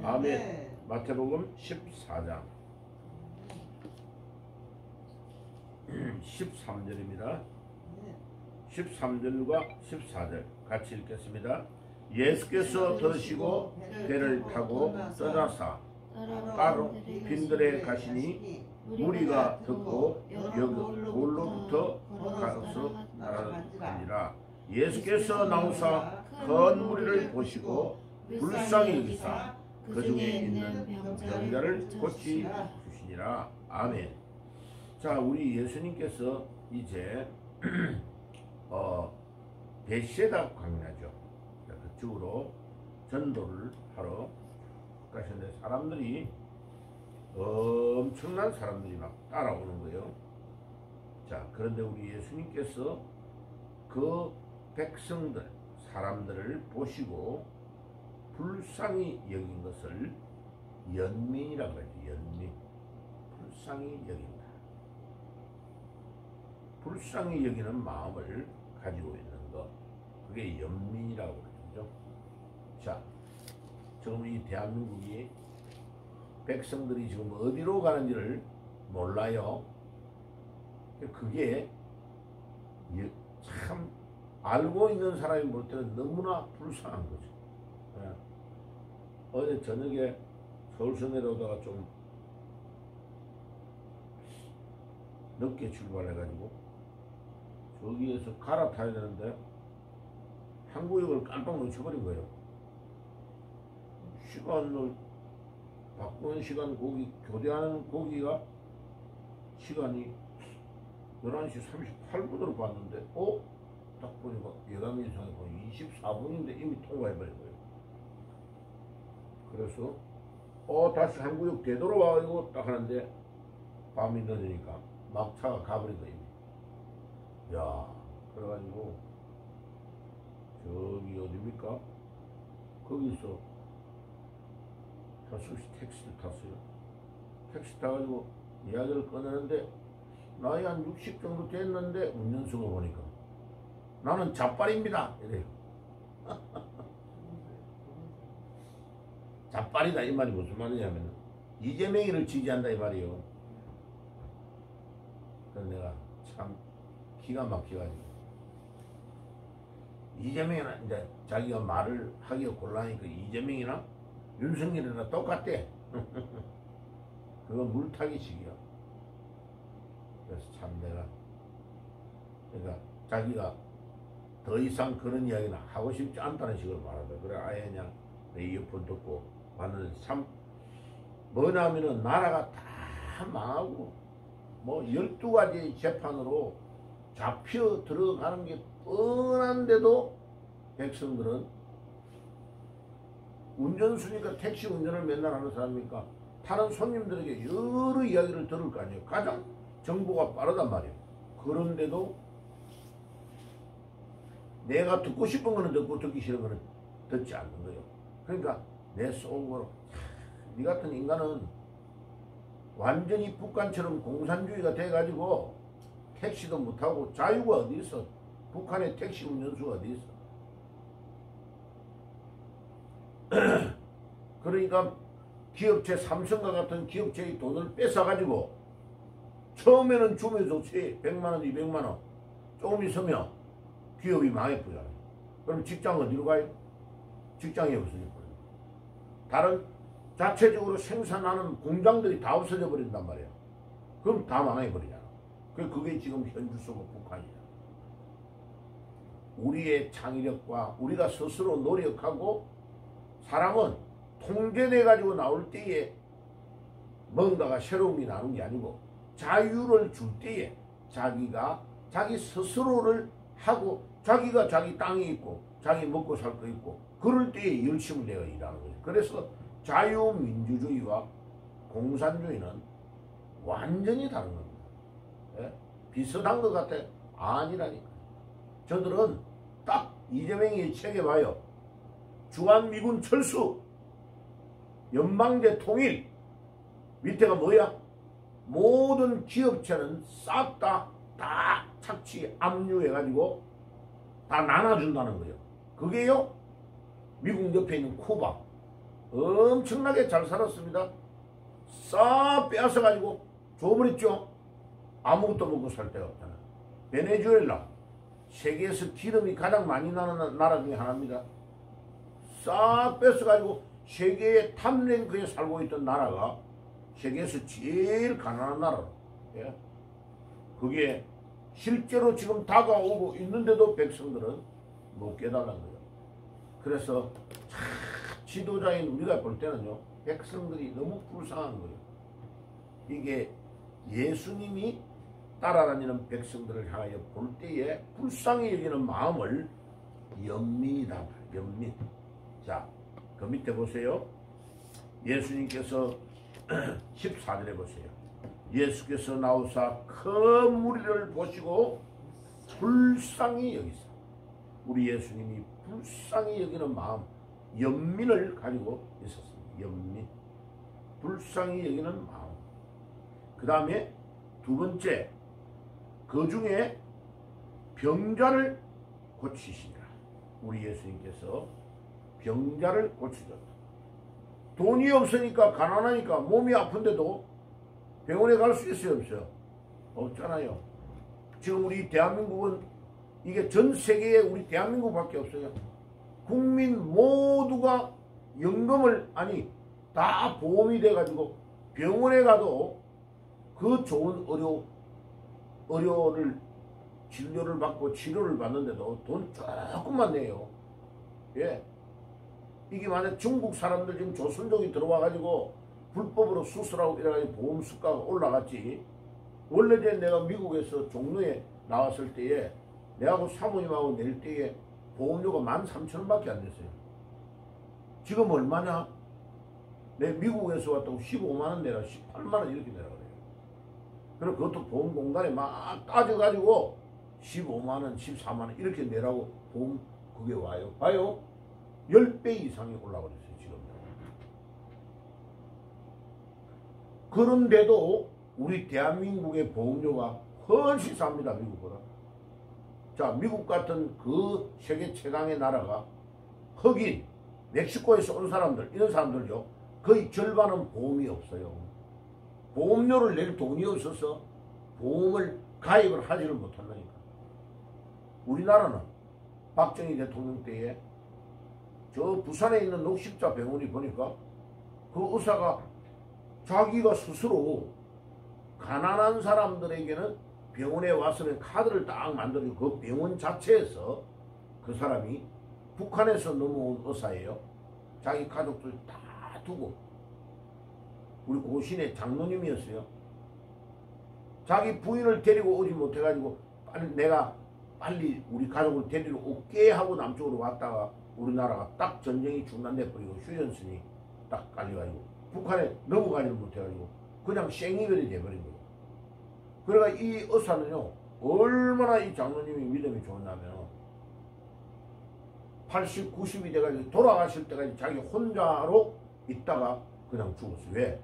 아멘. 마태복음 14장 13절입니다. 13절과 14절 같이 읽겠습니다. 예수께서 들으시고 배를 타고 떠나사 따로 빈들에 가시니 무리가 듣고 여기 돌로부터 가서 나아가니라. 예수께서 나오사 큰 무리를 보시고 불쌍히 여기사 그 중에 있는 병자를 고치 주시니라. 아멘. 자, 우리 예수님께서 이제 베세다 광야죠. 그쪽으로 전도를 하러 가셨는데 사람들이 엄청난 사람들이 막 따라오는 거예요. 자, 그런데 우리 예수님께서 그 백성들, 사람들을 보시고 불쌍히 여긴 것을 연민이라고 하죠. 연민. 불쌍히 여긴다. 불쌍히 여기는 마음을 가지고 있는 것. 그게 연민이라고 그러죠. 자, 지금 이 대한민국이 백성들이 지금 어디로 가는지를 몰라요. 그게 참 알고 있는 사람이 볼 때는 너무나 불쌍한 거죠. 예. 어제 저녁에 서울서 내려오다가 좀 늦게 출발해가지고 저기에서 갈아타야 되는데 항구역을 깜빡 놓쳐버린 거예요. 시간을 바꾸는 시간 교대하는 고기가 시간이 11시 38분으로 봤는데 딱 보니까 예감인상에 보니 24분인데 이미 통과해버린 거예요. 그래서 다시 항구역 되돌아와가지고 딱 하는데 밤이 늦으니까 막차가 가버린 거예요. 야, 그래가지고 저기 어디입니까? 거기서 수시 택시를 탔어요. 택시 타가지고 이야기를 꺼내는데 나이 한 60 정도 됐는데 운전수가 보니까 나는 자빨입니다 이래요. 자빨이다 이 말이 무슨 말이냐면 이재명이를 지지한다 이 말이에요. 그래서 내가 참 기가 막혀가지고 이재명이나 이제 자기가 말을 하기가 곤란하니까 이재명이나 윤석열이나 똑같대. 그건 물타기식이야. 그래서 참 내가 그러니까 자기가 더 이상 그런 이야기는 하고 싶지 않다는 식으로 말하다. 그래 아예 그냥 내 이어폰 듣고 왔는데 참 뭐냐면은 나라가 다 망하고 뭐 12가지 재판으로 잡혀 들어가는 게 뻔한데도 백성들은 운전수니까 택시 운전을 맨날 하는 사람이니까 타는 손님들에게 여러 이야기를 들을 거 아니에요. 가장 정보가 빠르단 말이에요. 그런데도 내가 듣고 싶은 거는 듣고 듣기 싫은 거는 듣지 않는 거예요. 그러니까 내 속으로 네 같은 인간은 완전히 북한처럼 공산주의가 돼가지고 택시도 못하고 자유가 어디 있어. 북한의 택시 운전수가 어디 있어. 그러니까 기업체 삼성과 같은 기업체의 돈을 뺏어가지고 처음에는 주면 좋지 100만원 200만원 조금 있으면 기업이 망해버려요. 그럼 직장 어디로 가요? 직장이 없어져버려요. 다른 자체적으로 생산하는 공장들이 다 없어져 버린단 말이에요. 그럼 다 망해버리잖아. 그게 지금 현주소가 북한이야. 우리의 창의력과 우리가 스스로 노력하고 사람은 통제돼 가지고 나올 때에 뭔가가 새로운 게 나오는 게 아니고 자유를 줄 때에 자기가 자기 스스로를 하고 자기가 자기 땅이 있고 자기 먹고 살 거 있고 그럴 때에 열심을 내가 일하는 거예요. 그래서 자유민주주의와 공산주의는 완전히 다른 겁니다. 예? 비슷한 것 같아? 아니라니까. 저들은 딱 이재명이 책에 봐요. 주한미군 철수, 연방제 통일, 밑에가 뭐야? 모든 기업체는 싹 다 착취, 압류해가지고 다 나눠준다는 거예요. 그게요, 미국 옆에 있는 쿠바, 엄청나게 잘 살았습니다. 싹 빼앗아가지고 줘버렸죠. 아무것도 먹고 살 데가 없잖아. 베네수엘라, 세계에서 기름이 가장 많이 나는 나라 중에 하나입니다. 싹 뺏어가지고 세계의 탑랭크에 살고 있던 나라가 세계에서 제일 가난한 나라로. 예? 그게 실제로 지금 다가오고 있는데도 백성들은 못 깨달은 거예요. 그래서 지도자인 우리가 볼 때는요, 백성들이 너무 불쌍한 거예요. 이게 예수님이 따라다니는 백성들을 향하여 볼 때에 불쌍히 여기는 마음을 연민이다. 연민. 자, 그 밑에 보세요. 예수님께서 14절에 보세요. 예수께서 나오사 큰 무리를 보시고 불쌍히 여기사. 우리 예수님이 불쌍히 여기는 마음, 연민을 가지고 있었습니다. 연민. 불쌍히 여기는 마음. 그 다음에 두 번째, 그 중에 병자를 고치시니라. 우리 예수님께서 병자를 고치셨다. 돈이 없으니까, 가난하니까, 몸이 아픈데도 병원에 갈 수 있어요, 없어요? 없잖아요. 지금 우리 대한민국은 이게 전 세계에 우리 대한민국밖에 없어요. 국민 모두가 연금을, 아니 다 보험이 돼가지고 병원에 가도 그 좋은 의료를 진료를 받고 치료를 받는데도 돈 조금만 내요. 예. 이게 만약 중국 사람들 지금 조선족이 들어와가지고 불법으로 수술하고 이래가지고 보험 수가가 올라갔지. 원래 이제 내가 미국에서 종로에 나왔을 때에 내하고 사모님하고 낼 때에 보험료가 13,000원밖에 안 됐어요. 지금 얼마냐? 내 미국에서 왔다고 15만원 내라, 18만원 이렇게 내라 그래요. 그리고 그것도 보험공단에 막 따져가지고 15만원, 14만원 이렇게 내라고 보험 그게 와요. 봐요. 10배 이상이 올라버렸어요, 지금. 그런데도 우리 대한민국의 보험료가 훨씬 쌉니다, 미국보다. 자, 미국 같은 그 세계 최강의 나라가 흑인, 멕시코에서 온 사람들, 이런 사람들요, 거의 절반은 보험이 없어요. 보험료를 낼 돈이 없어서 보험을 가입을 하지를 못한다니까. 우리나라는 박정희 대통령 때에 저 부산에 있는 녹십자 병원이 보니까 그 의사가 자기가 스스로 가난한 사람들에게는 병원에 왔으면 카드를 딱 만들고 그 병원 자체에서 그 사람이 북한에서 넘어온 의사예요. 자기 가족들 다 두고 우리 고신의 장로님이었어요. 자기 부인을 데리고 오지 못해가지고 내가 빨리 우리 가족을 데리러 올게 하고 남쪽으로 왔다가 우리나라가 딱 전쟁이 중단돼 버리고 휴전선이 딱 깔려가지고 북한에 넘어가지를 못해가지고 그냥 생이별이 돼버린 거예요. 그러니까 이 의사는요 얼마나 이 장로님이 믿음이 좋았냐면 80, 90이 돼가지고 돌아가실 때까지 자기 혼자로 있다가 그냥 죽었어요. 왜?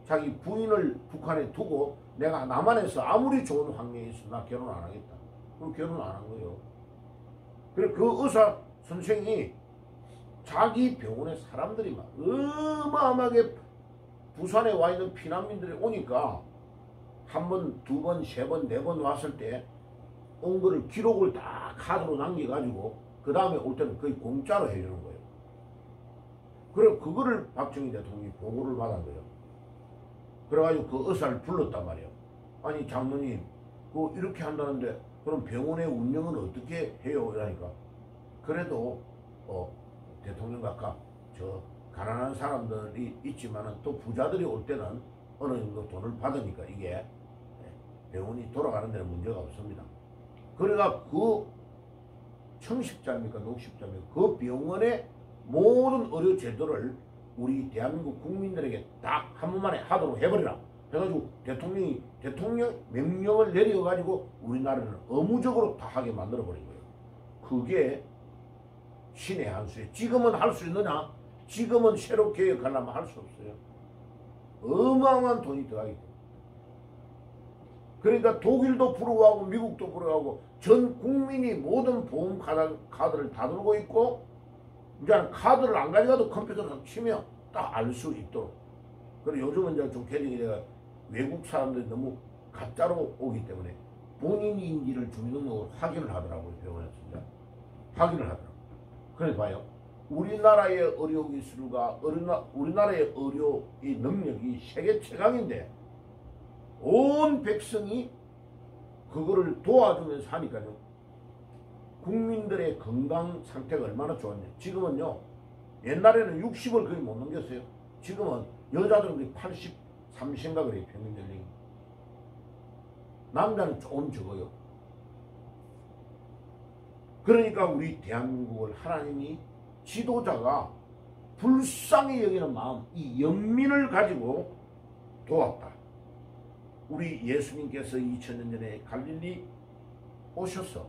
자기 부인을 북한에 두고 내가 남한에서 아무리 좋은 환경에 있어 나 결혼 안 하겠다. 그럼 결혼 안 한 거예요. 그래서 그 의사 선생이 자기 병원에 사람들이 막 어마어마하게 부산에 와 있는 피난민들이 오니까 한 번, 두 번, 세 번, 네 번 왔을 때 온 거를 기록을 다 카드로 남겨가지고 그 다음에 올 때는 거의 공짜로 해주는 거예요. 그래 그거를 박정희 대통령이 보고를 받은 거예요. 그래가지고 그 의사를 불렀단 말이에요. 아니 장모님 그 이렇게 한다는데 그럼 병원의 운영은 어떻게 해요? 이러니까 그래도 대통령 각각 저 가난한 사람들이 있지만은 또 부자들이 올 때는 어느 정도 돈을 받으니까 이게 병원이 돌아가는 데는 문제가 없습니다. 그래가 그 청십자입니까 녹십자입니까 그 병원의 모든 의료 제도를 우리 대한민국 국민들에게 딱 한 번만에 하도록 해버리라 해가지고 대통령 명령을 내려가지고 우리나라를 의무적으로 다 하게 만들어버린 거예요. 그게 신의 한 수예요. 지금은 할 수 있느냐? 지금은 새로 개혁하려면 할 수 없어요. 어마어마한 돈이 들어가기 때문에. 그러니까 독일도 부러워하고 미국도 부러워하고 전 국민이 모든 보험 카드를 다 들고 있고 이제는 카드를 안 가져가도 컴퓨터로 치면 딱 알 수 있도록. 그리고 요즘은 이제 좀 개정이 내가 외국 사람들이 너무 가짜로 오기 때문에 본인인지를 주민등록으로 확인을 하더라고요. 병원에서 이제 확인을 하더라고요. 그래서 봐요. 우리나라의 의료기술과 우리나라의 의료의 능력이 세계 최강인데 온 백성이 그거를 도와주면서 하니까요. 국민들의 건강 상태가 얼마나 좋았냐. 지금은요. 옛날에는 60을 거의 못 넘겼어요. 지금은 여자들은 83세인가 그래요. 평균 연령이. 남자는 조금 적어요. 그러니까 우리 대한민국을 하나님이 지도자가 불쌍히 여기는 마음, 이 연민을 가지고 도왔다. 우리 예수님께서 2000년 전에 갈릴리 오셔서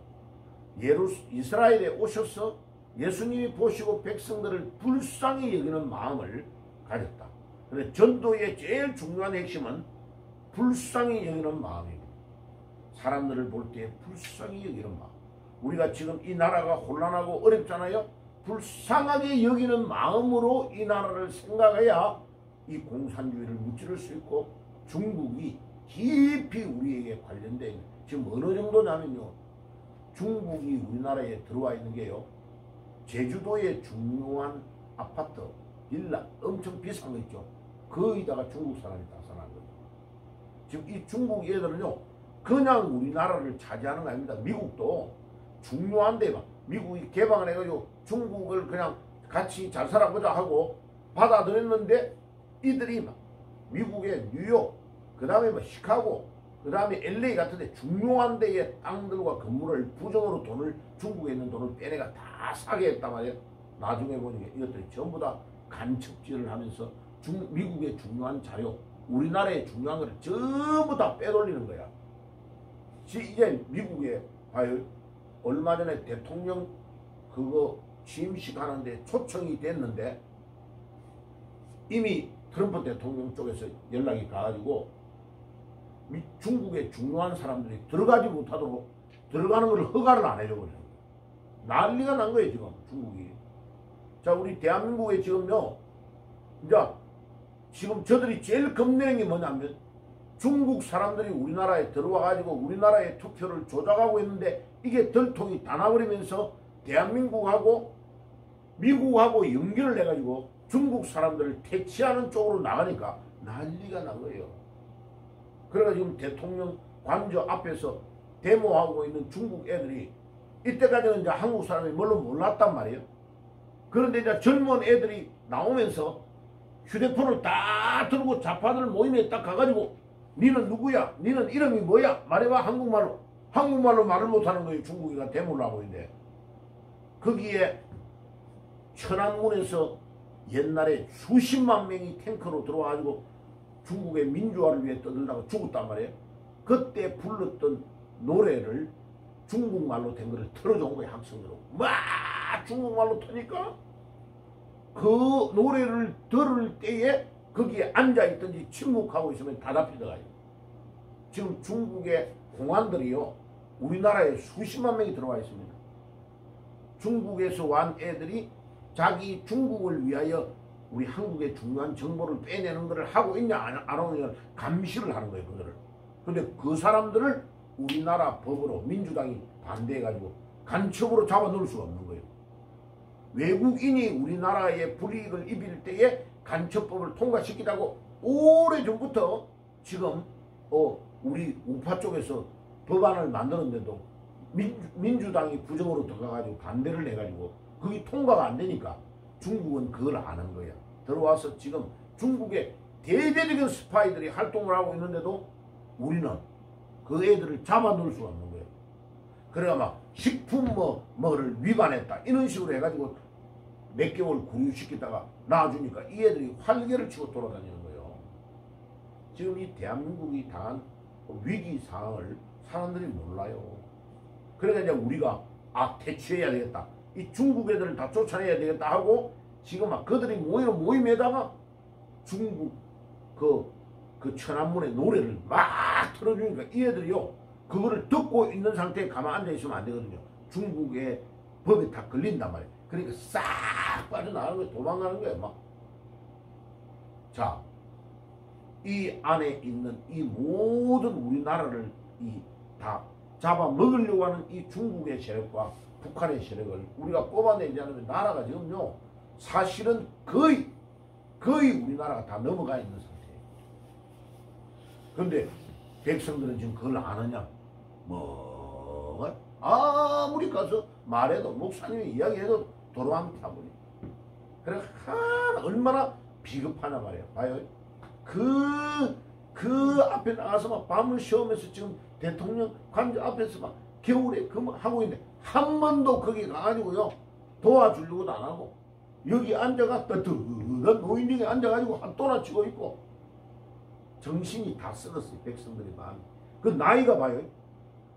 이스라엘에 오셔서 예수님이 보시고 백성들을 불쌍히 여기는 마음을 가졌다. 그런데 전도의 제일 중요한 핵심은 불쌍히 여기는 마음입니다. 사람들을 볼 때 불쌍히 여기는 마음. 우리가 지금 이 나라가 혼란하고 어렵잖아요. 불쌍하게 여기는 마음으로 이 나라를 생각해야 이 공산주의를 무찌를 수 있고 중국이 깊이 우리에게 관련되어 있는 지금 어느 정도냐면요. 중국이 우리나라에 들어와 있는 게요. 제주도의 중요한 아파트, 빌라 엄청 비싼 거 있죠. 거기다가 중국 사람이 다 사는 거죠. 지금 이 중국 애들은요. 그냥 우리나라를 차지하는 거 아닙니다. 미국도 중요한데 막 미국이 개방을 해가지고 중국을 그냥 같이 잘 살아보자 하고 받아들였는데 이들이 막 미국의 뉴욕, 그 다음에 뭐 시카고, 그 다음에 LA 같은 데 중요한 데의 땅들과 건물을 부정으로 중국에 있는 돈을 빼내가 다 사게 했단 말이에요. 나중에 보니까 이것들이 전부 다 간첩질을 하면서 미국의 중요한 자료, 우리나라의 중요한 거를 전부 다 빼돌리는 거야. 이제 미국에 봐요. 얼마 전에 대통령 그거 취임식 하는데 초청이 됐는데 이미 트럼프 대통령 쪽에서 연락이 가가지고 중국의 중요한 사람들이 들어가지 못하도록 들어가는 걸 허가를 안 해줘 버리는 거예요. 난리가 난 거예요 지금 중국이. 자 우리 대한민국에 지금요. 이제 지금 저들이 제일 겁내는 게 뭐냐면 중국 사람들이 우리나라에 들어와가지고 우리나라의 투표를 조작하고 있는데 이게 들통이 다 나버리면서 대한민국하고 미국하고 연결을 해가지고 중국 사람들을 퇴치하는 쪽으로 나가니까 난리가 난 거예요. 그래가지고 지금 대통령 관저 앞에서 데모하고 있는 중국 애들이 이때까지는 이제 한국 사람이 뭘로 몰랐단 말이에요. 그런데 이제 젊은 애들이 나오면서 휴대폰을 딱 들고 좌파들 모임에 딱 가가지고 니는 누구야? 니는 이름이 뭐야? 말해봐. 한국말로. 한국말로 말을 못하는 거예요. 중국이가 데모를 하고 있는데. 거기에 천안문에서 옛날에 수십만 명이 탱크로 들어와가지고 중국의 민주화를 위해 떠들다가 죽었단 말이에요. 그때 불렀던 노래를 중국말로 된 거를 틀어준 거예요. 학생들은. 막 중국말로 트니까 그 노래를 들을 때에 거기에 앉아있든지 침묵하고 있으면 다 잡히더라고요. 지금 중국의 공안들이요. 우리나라에 수십만 명이 들어와 있습니다. 중국에서 완 애들이 자기 중국을 위하여 우리 한국의 중요한 정보를 빼내는 것을 하고 있냐 안 하고 있냐 감시를 하는 거예요. 그들을. 근데 그 사람들을 우리나라 법으로 민주당이 반대해가지고 간첩으로 잡아놓을 수가 없는 거예요. 외국인이 우리나라에 불이익을 입힐 때에 간첩법을 통과시키자고 오래전부터 지금 우리 우파 쪽에서 법안을 만드는데도 민주당이 부정으로 들어가가지고 반대를 해가지고 그게 통과가 안 되니까 중국은 그걸 아는 거야. 들어와서 지금 중국의 대대적인 스파이들이 활동을 하고 있는데도 우리는 그 애들을 잡아놓을 수가 없는 거예요. 그래가 막 식품 뭐를 위반했다 이런 식으로 해가지고 몇 개월 구류시키다가 놔주니까 이 애들이 활개를 치고 돌아다니는 거예요. 지금 이 대한민국이 당한 위기 상황을 사람들이 몰라요. 그러니까 이제 우리가 퇴치해야 되겠다. 이 중국 애들을 다 쫓아내야 되겠다 하고 지금 막 그들이 모이는 모임에다가 중국 그 천안문의 노래를 막 틀어주니까 이 애들이요. 그거를 듣고 있는 상태에 가만 앉아있으면 안 되거든요. 중국의 법에 다 걸린단 말이에요. 그러니까 싹 빠져나가는 거야. 도망가는 거야 막. 자, 이 안에 있는 이 모든 우리나라를 다 잡아먹으려고 하는 이 중국의 세력과 북한의 세력을 우리가 뽑아내지 않으면 나라가 지금요 사실은 거의 우리나라가 다 넘어가 있는 상태예요. 그런데 백성들은 지금 그걸 아느냐? 뭐 아무리 가서 말해도 목사님이 이야기해도 도로한 타버려. 그래 얼마나 비겁하나 말이에요. 봐요. 그 앞에 나가서 막 밤을 쉬면서 지금 대통령 관저 앞에서 막 겨울에 그 하고 있는데 한 번도 거기 가가지고요 도와주려고도 안 하고 여기 앉아가 뜨뜻한 노인중에 앉아가지고 한도나 치고 있고 정신이 다 썩었어요. 백성들의 마음이. 그 나이가 봐요.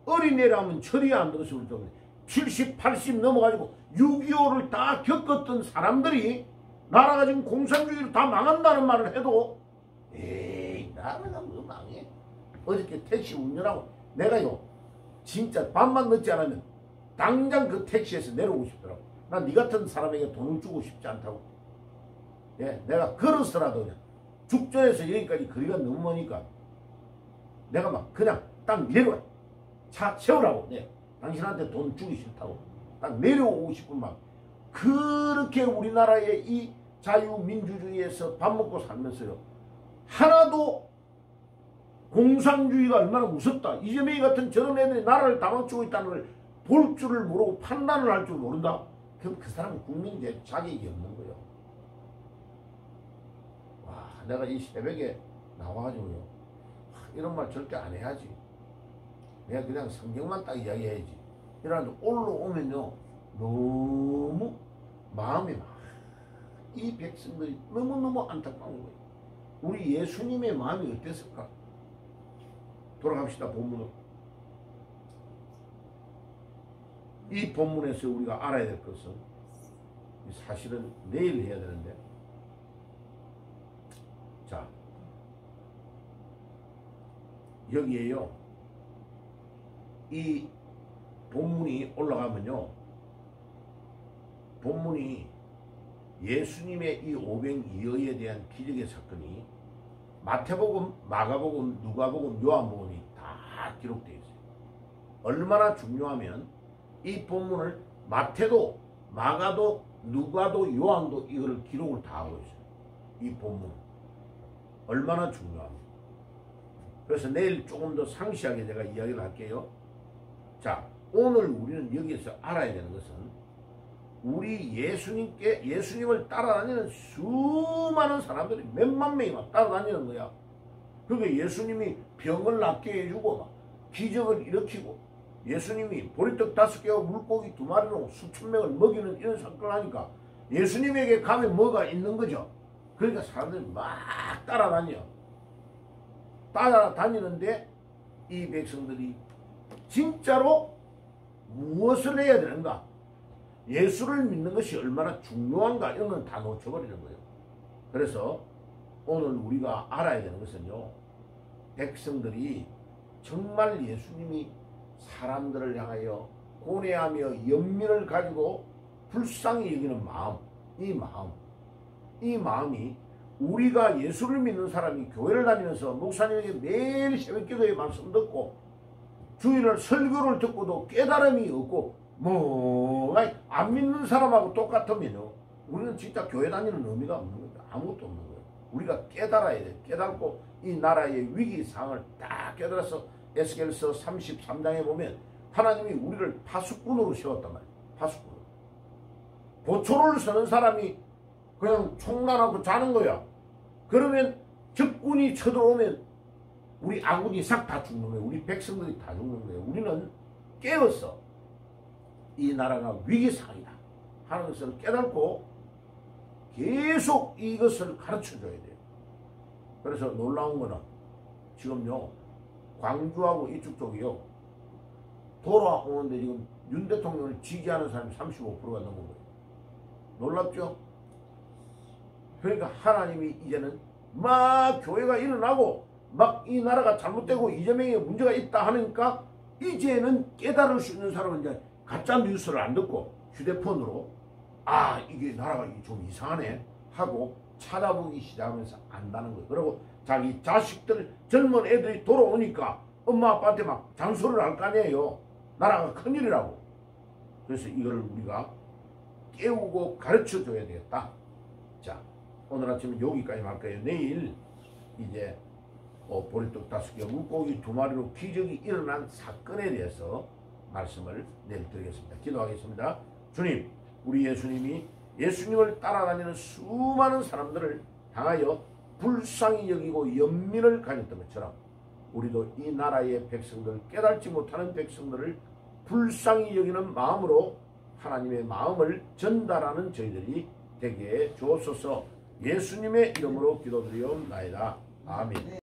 어린애라면 철이 안 들었을 정도 70, 80 넘어가지고 6.25를 다 겪었던 사람들이 나라가 지금 공산주의로 다 망한다는 말을 해도 에이 나라가 뭐 망해. 어저께 택시 운전하고 내가요 진짜 밤만 늦지 않으면 당장 그 택시에서 내려오고 싶더라고. 난 네 같은 사람에게 돈을 주고 싶지 않다고. 예, 내가 걸어서라도 그냥 죽전에서 여기까지 거리가 너무 머니까 내가 막 그냥 딱 내려와. 차 세우라고. 네. 당신한테 돈 주기 싫다고. 딱 내려오고 싶은 마음. 그렇게 우리나라의 이 자유민주주의에서 밥 먹고 살면서요. 하나도 공산주의가 얼마나 무섭다. 이재명이 같은 저런 애들이 나라를 당황치고 있다는 걸 볼 줄을 모르고 판단을 할 줄 모른다. 그럼 그 사람은 국민이 될 자격이 없는 거예요. 와, 내가 이 새벽에 나와가지고요. 이런 말 절대 안 해야지. 내가 그냥 성경만 딱 이야기해야지. 이러는데 올라오면요. 너무 마음이 막 이 백성들이 너무너무 안타까운 거예요. 우리 예수님의 마음이 어땠을까? 돌아갑시다. 본문으로. 이 본문에서 우리가 알아야 될 것은 사실은 내일 해야 되는데 자 여기에요. 이 본문이 올라가면요. 본문이 예수님의 이 오병이어에 대한 기적의 사건이 마태복음, 마가복음, 누가복음, 요한복음이 다 기록되어 있어요. 얼마나 중요하면 이 본문을 마태도, 마가도, 누가도, 요한도 이걸 기록을 다 하고 있어요. 이 본문. 얼마나 중요합니다. 그래서 내일 조금 더 상세하게 제가 이야기를 할게요. 자, 오늘 우리는 여기서 알아야 되는 것은 우리 예수님을 따라다니는 수많은 사람들이 몇만 명이 막 따라다니는 거야. 그러니까 예수님이 병을 낫게 해주고 막 기적을 일으키고 예수님이 보리떡 5개와 물고기 2마리로 수천 명을 먹이는 이런 사건을 하니까 예수님에게 가면 뭐가 있는 거죠. 그러니까 사람들이 막 따라다녀. 따라다니는데 이 백성들이 진짜로 무엇을 해야 되는가? 예수를 믿는 것이 얼마나 중요한가? 이런 건 다 놓쳐버리는 거예요. 그래서 오늘 우리가 알아야 되는 것은요. 백성들이 정말 예수님이 사람들을 향하여 고뇌하며 연민을 가지고 불쌍히 여기는 마음, 이 마음이 우리가 예수를 믿는 사람이 교회를 다니면서 목사님에게 매일 새벽기도의 말씀 듣고 주일날 설교를 듣고도 깨달음이 없고 안 믿는 사람하고 똑같으면요 우리는 진짜 교회 다니는 의미가 없는 거예요. 아무것도 없는 거예요. 우리가 깨달아야 돼요. 깨닫고 이 나라의 위기상을 딱 깨달아서 에스겔서 33장에 보면 하나님이 우리를 파수꾼으로 세웠단 말이에요. 파수꾼으로. 보초를 서는 사람이 그냥 총난하고 자는 거야. 그러면 적군이 쳐들어오면 우리 아군이 싹 다 죽는 거예요. 우리 백성들이 다 죽는 거예요. 우리는 깨웠어. 이 나라가 위기상이다 하는 것을 깨닫고 계속 이것을 가르쳐줘야 돼요. 그래서 놀라운 거는 지금요 광주하고 이쪽 쪽이요 돌아오는데 지금 윤 대통령을 지지하는 사람이 35%가 넘은 거예요. 놀랍죠? 그러니까 하나님이 이제는 막 교회가 일어나고 막 이 나라가 잘못되고 이재명에 문제가 있다 하니까 이제는 깨달을 수 있는 사람은 이제 가짜 뉴스를 안 듣고 휴대폰으로 아 이게 나라가 좀 이상하네 하고 찾아보기 시작하면서 안다는 거예요. 그리고 자기 자식들 젊은 애들이 돌아오니까 엄마 아빠한테 막 장수를 할 거 아니에요. 나라가 큰일이라고. 그래서 이거를 우리가 깨우고 가르쳐 줘야 되겠다. 자, 오늘 아침은 여기까지 할 거예요. 내일 이제 보리떡 5개, 물고기 2마리로 기적이 일어난 사건에 대해서 말씀을 내일 드리겠습니다. 기도하겠습니다. 주님, 우리 예수님이 예수님을 따라다니는 수많은 사람들을 향하여 불쌍히 여기고 연민을 가졌던 것처럼 우리도 이 나라의 백성들, 깨달지 못하는 백성들을 불쌍히 여기는 마음으로 하나님의 마음을 전달하는 저희들이 되게 주옵소서. 예수님의 이름으로 기도드리옵나이다. 아멘.